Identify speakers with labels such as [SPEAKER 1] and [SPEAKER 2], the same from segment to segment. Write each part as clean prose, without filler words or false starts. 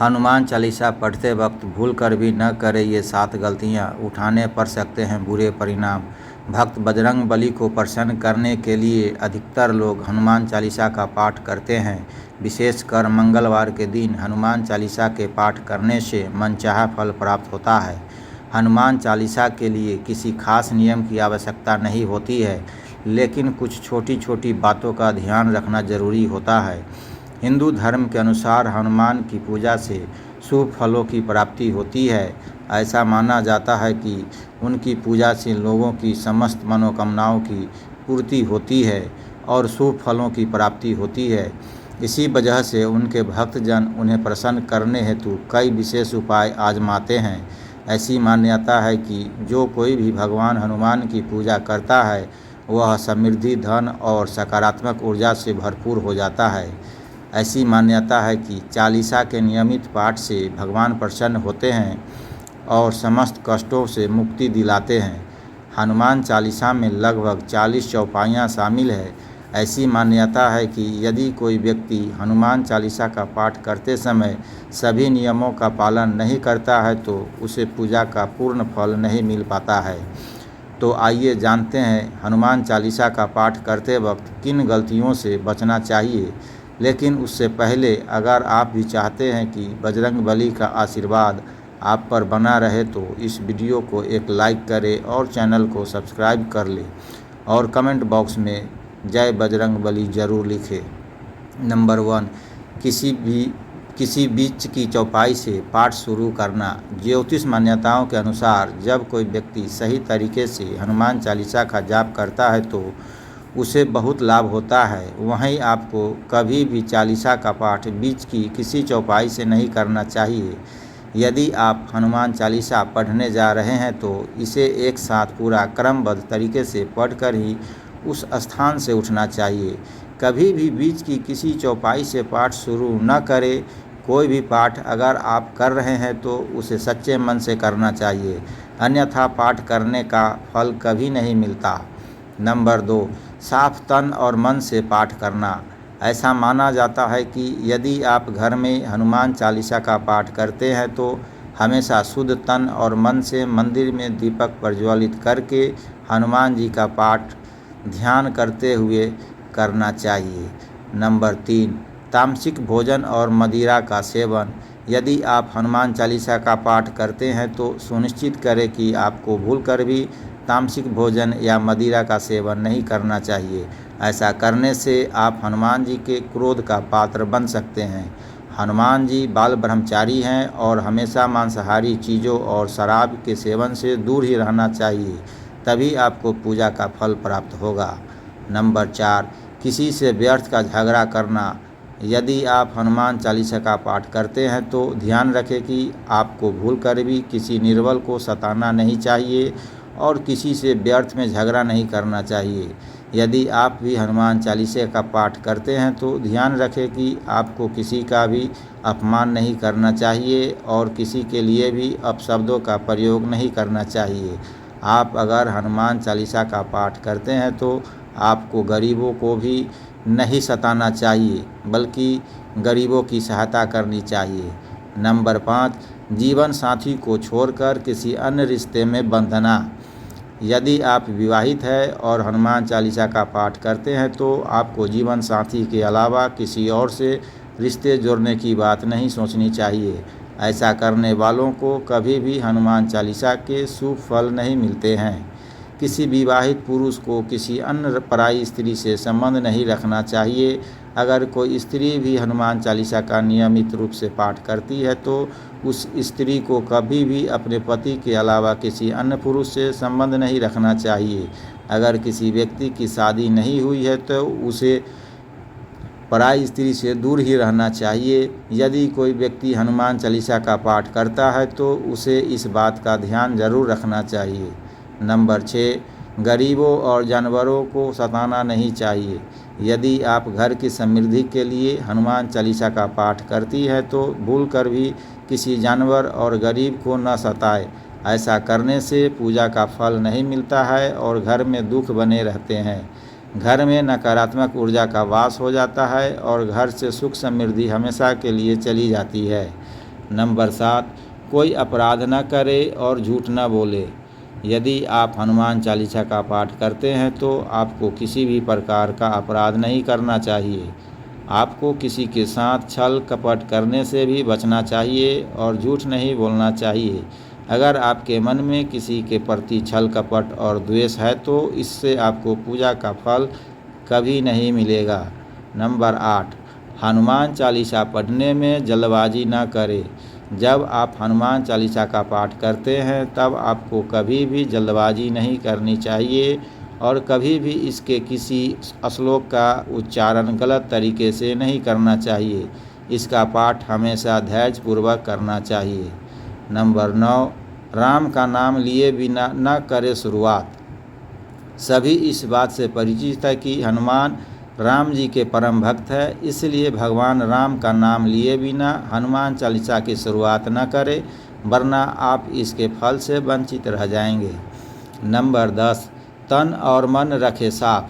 [SPEAKER 1] हनुमान चालीसा पढ़ते वक्त भूल कर भी न करें ये 7 गलतियाँ, उठाने पड़ सकते हैं बुरे परिणाम। भक्त बजरंग बली को प्रसन्न करने के लिए अधिकतर लोग हनुमान चालीसा का पाठ करते हैं। विशेषकर मंगलवार के दिन हनुमान चालीसा के पाठ करने से मनचाहा फल प्राप्त होता है। हनुमान चालीसा के लिए किसी खास नियम की आवश्यकता नहीं होती है, लेकिन कुछ छोटी छोटी बातों का ध्यान रखना जरूरी होता है। हिंदू धर्म के अनुसार हनुमान की पूजा से शुभ फलों की प्राप्ति होती है। ऐसा माना जाता है कि उनकी पूजा से लोगों की समस्त मनोकामनाओं की पूर्ति होती है और शुभ फलों की प्राप्ति होती है। इसी वजह से उनके भक्तजन उन्हें प्रसन्न करने हेतु कई विशेष उपाय आजमाते हैं। ऐसी मान्यता है कि जो कोई भी भगवान हनुमान की पूजा करता है वह समृद्धि, धन और सकारात्मक ऊर्जा से भरपूर हो जाता है। ऐसी मान्यता है कि चालीसा के नियमित पाठ से भगवान प्रसन्न होते हैं और समस्त कष्टों से मुक्ति दिलाते हैं। हनुमान चालीसा में लगभग 40 चौपाइयाँ शामिल है। ऐसी मान्यता है कि यदि कोई व्यक्ति हनुमान चालीसा का पाठ करते समय सभी नियमों का पालन नहीं करता है तो उसे पूजा का पूर्ण फल नहीं मिल पाता है। तो आइए जानते हैं हनुमान चालीसा का पाठ करते वक्त किन गलतियों से बचना चाहिए। लेकिन उससे पहले अगर आप भी चाहते हैं कि बजरंग बली का आशीर्वाद आप पर बना रहे तो इस वीडियो को एक लाइक करें और चैनल को सब्सक्राइब कर लें और कमेंट बॉक्स में जय बजरंग बली ज़रूर लिखें। नंबर 1, किसी बीच की चौपाई से पाठ शुरू करना। ज्योतिष मान्यताओं के अनुसार जब कोई व्यक्ति सही तरीके से हनुमान चालीसा का जाप करता है तो उसे बहुत लाभ होता है। वहीं आपको कभी भी चालीसा का पाठ बीच की किसी चौपाई से नहीं करना चाहिए। यदि आप हनुमान चालीसा पढ़ने जा रहे हैं तो इसे एक साथ पूरा क्रमबद्ध तरीके से पढ़कर ही उस स्थान से उठना चाहिए। कभी भी बीच की किसी चौपाई से पाठ शुरू न करें। कोई भी पाठ अगर आप कर रहे हैं तो उसे सच्चे मन से करना चाहिए, अन्यथा पाठ करने का फल कभी नहीं मिलता। नंबर 2, साफ तन और मन से पाठ करना। ऐसा माना जाता है कि यदि आप घर में हनुमान चालीसा का पाठ करते हैं तो हमेशा शुद्ध तन और मन से मंदिर में दीपक प्रज्वलित करके हनुमान जी का पाठ ध्यान करते हुए करना चाहिए। नंबर 3, तामसिक भोजन और मदिरा का सेवन। यदि आप हनुमान चालीसा का पाठ करते हैं तो सुनिश्चित करें कि आपको भूलकर भी तामसिक भोजन या मदिरा का सेवन नहीं करना चाहिए। ऐसा करने से आप हनुमान जी के क्रोध का पात्र बन सकते हैं। हनुमान जी बाल ब्रह्मचारी हैं और हमेशा मांसाहारी चीज़ों और शराब के सेवन से दूर ही रहना चाहिए, तभी आपको पूजा का फल प्राप्त होगा। नंबर 4, किसी से व्यर्थ का झगड़ा करना। यदि आप हनुमान चालीसा का पाठ करते हैं तो ध्यान रखें कि आपको भूलकर भी किसी निर्बल को सताना नहीं चाहिए और किसी से व्यर्थ में झगड़ा नहीं करना चाहिए। यदि आप भी हनुमान चालीसा का पाठ करते हैं तो ध्यान रखें कि आपको किसी का भी अपमान नहीं करना चाहिए और किसी के लिए भी अपशब्दों का प्रयोग नहीं करना चाहिए। आप अगर हनुमान चालीसा का पाठ करते हैं तो आपको गरीबों को भी नहीं सताना चाहिए, बल्कि गरीबों की सहायता करनी चाहिए। नंबर 5, जीवन साथी को छोड़कर किसी अन्य रिश्ते में बंधना। यदि आप विवाहित हैं और हनुमान चालीसा का पाठ करते हैं तो आपको जीवन साथी के अलावा किसी और से रिश्ते जोड़ने की बात नहीं सोचनी चाहिए। ऐसा करने वालों को कभी भी हनुमान चालीसा के शुभ फल नहीं मिलते हैं। किसी विवाहित पुरुष को किसी अन्य पराई स्त्री से संबंध नहीं रखना चाहिए। अगर कोई स्त्री भी हनुमान चालीसा का नियमित रूप से पाठ करती है तो उस स्त्री को कभी भी अपने पति के अलावा किसी अन्य पुरुष से संबंध नहीं रखना चाहिए। अगर किसी व्यक्ति की शादी नहीं हुई है तो उसे पराई स्त्री से दूर ही रहना चाहिए। यदि कोई व्यक्ति हनुमान चालीसा का पाठ करता है तो उसे इस बात का ध्यान जरूर रखना चाहिए। नंबर 6, गरीबों और जानवरों को सताना नहीं चाहिए। यदि आप घर की समृद्धि के लिए हनुमान चालीसा का पाठ करती है तो भूलकर भी किसी जानवर और गरीब को न सताएं। ऐसा करने से पूजा का फल नहीं मिलता है और घर में दुख बने रहते हैं। घर में नकारात्मक ऊर्जा का वास हो जाता है और घर से सुख समृद्धि हमेशा के लिए चली जाती है। नंबर 7, कोई अपराध न करे और झूठ न बोले। यदि आप हनुमान चालीसा का पाठ करते हैं तो आपको किसी भी प्रकार का अपराध नहीं करना चाहिए। आपको किसी के साथ छल कपट करने से भी बचना चाहिए और झूठ नहीं बोलना चाहिए। अगर आपके मन में किसी के प्रति छल कपट और द्वेष है तो इससे आपको पूजा का फल कभी नहीं मिलेगा। नंबर 8, हनुमान चालीसा पढ़ने में जल्दबाजी न करें। जब आप हनुमान चालीसा का पाठ करते हैं तब आपको कभी भी जल्दबाजी नहीं करनी चाहिए और कभी भी इसके किसी श्लोक का उच्चारण गलत तरीके से नहीं करना चाहिए। इसका पाठ हमेशा धैर्यपूर्वक करना चाहिए। नंबर 9, राम का नाम लिए बिना न करें शुरुआत। सभी इस बात से परिचित है कि हनुमान राम जी के परम भक्त है, इसलिए भगवान राम का नाम लिए बिना हनुमान चालीसा की शुरुआत न करें, वरना आप इसके फल से वंचित रह जाएंगे। नंबर 10, तन और मन रखे साफ।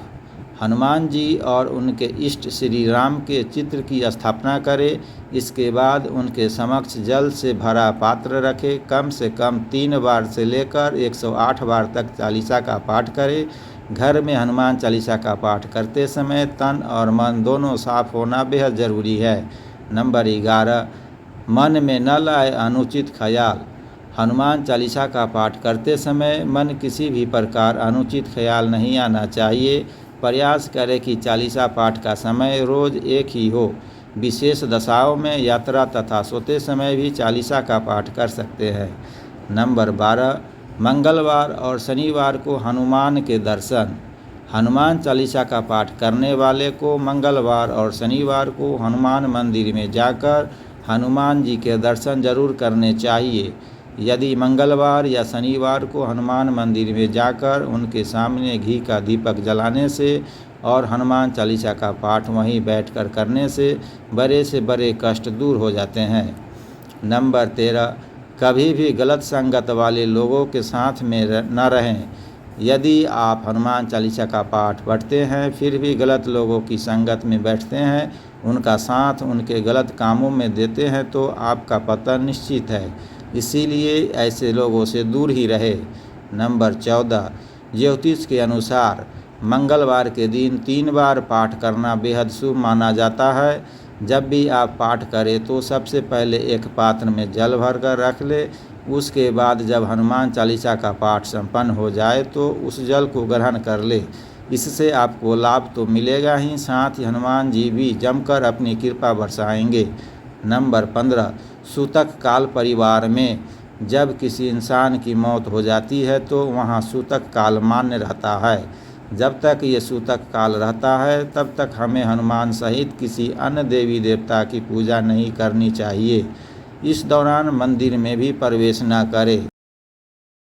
[SPEAKER 1] हनुमान जी और उनके इष्ट श्री राम के चित्र की स्थापना करें। इसके बाद उनके समक्ष जल से भरा पात्र रखें। कम से कम 3 बार से लेकर 108 बार तक चालीसा का पाठ करें। घर में हनुमान चालीसा का पाठ करते समय तन और मन दोनों साफ होना बेहद ज़रूरी है। नंबर 11, मन में न लाए अनुचित ख्याल। हनुमान चालीसा का पाठ करते समय मन किसी भी प्रकार अनुचित ख्याल नहीं आना चाहिए। प्रयास करें कि चालीसा पाठ का समय रोज़ एक ही हो। विशेष दशाओं में यात्रा तथा सोते समय भी चालीसा का पाठ कर सकते हैं। नंबर 12, मंगलवार और शनिवार को हनुमान के दर्शन। हनुमान चालीसा का पाठ करने वाले को मंगलवार और शनिवार को हनुमान मंदिर में जाकर हनुमान जी के दर्शन जरूर करने चाहिए। यदि मंगलवार या शनिवार को हनुमान मंदिर में जाकर उनके सामने घी का दीपक जलाने से और हनुमान चालीसा का पाठ वहीं बैठकर करने से बड़े कष्ट दूर हो जाते हैं। नंबर 13, कभी भी गलत संगत वाले लोगों के साथ में न रहें। यदि आप हनुमान चालीसा का पाठ पढ़ते हैं फिर भी गलत लोगों की संगत में बैठते हैं, उनका साथ उनके गलत कामों में देते हैं तो आपका पतन निश्चित है, इसीलिए ऐसे लोगों से दूर ही रहे। नंबर 14, ज्योतिष के अनुसार मंगलवार के दिन 3 बार पाठ करना बेहद शुभ माना जाता है। जब भी आप पाठ करें तो सबसे पहले एक पात्र में जल भरकर रख ले। उसके बाद जब हनुमान चालीसा का पाठ संपन्न हो जाए तो उस जल को ग्रहण कर ले। इससे आपको लाभ तो मिलेगा ही, साथ ही हनुमान जी भी जमकर अपनी कृपा बरसाएंगे। नंबर 15, सूतक काल परिवार में जब किसी इंसान की मौत हो जाती है तो वहाँ सूतक काल मान्य रहता है। जब तक ये सूतक काल रहता है तब तक हमें हनुमान सहित किसी अन्य देवी देवता की पूजा नहीं करनी चाहिए। इस दौरान मंदिर में भी प्रवेश न करें।